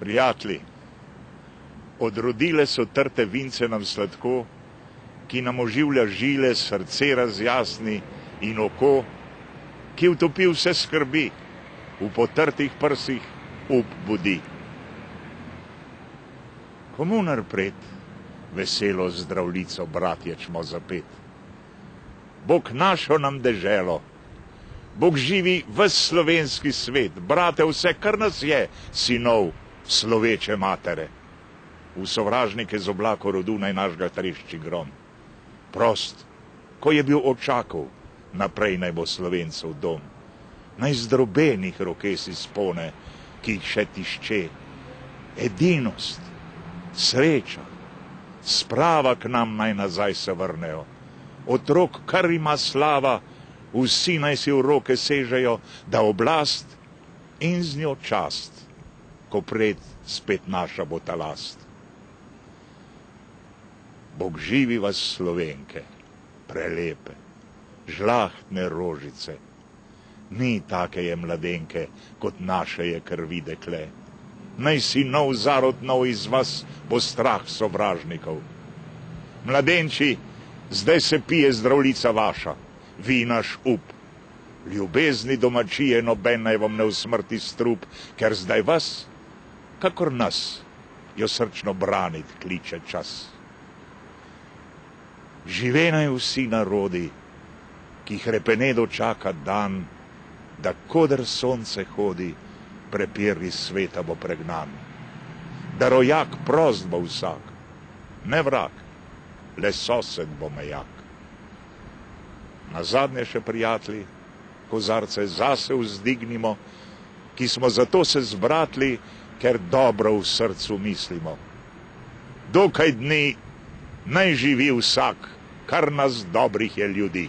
Prijatelji, odrodile so trte vince nam sladko, ki nam oživlja žile, srce razjasni in oko, ki utopi vse skrbi, v potrtih prsih up budi. Komu narpred veselo zdravljico bratječmo zapet? Bog našo nam deželo, Bog živi ves slovenski svet, brate, vse, kar nas je, sinov sloveče matere. V sovražnike z oblako rodu naj naš ga trešči grom. Prost, ko je bil očakov, naprej naj bo Slovencev dom. Naj zdrobenih roke si spone, ki jih še tišče. Edinost, sreča, sprava k nam naj nazaj se vrnejo. Otrok, kar ima slava, vsi naj si v roke sežejo, da oblast in z njo čast, ko pred spet naša bo ta last. Bog živi vas Slovenke, prelepe, žlahtne rožice, ni take je mladenke, kot naše je krvi dekle. Naj si nov zarod nov iz vas bo strah sovražnikov. Mladenči, zdaj se pije zdravljica vaša, vi naš up. Ljubezni domačije noben naj vam ne usmrti strup, ker zdaj vas, kakor nas, jo srčno branit kliče čas. Živenaj vsi narodi, ki hrepene dočaka dan, da koder sonce hodi, prepir iz sveta bo pregnan. Da rojak prost bo vsak, ne vrag, le sosed bo mejak. Nazadnje še, prijatelji, kozarce zase vzdignimo, ki smo zato se zbratli, ker dobro v srcu mislimo. Dokaj dni naj živi vsak, kar nas dobrih je ljudi.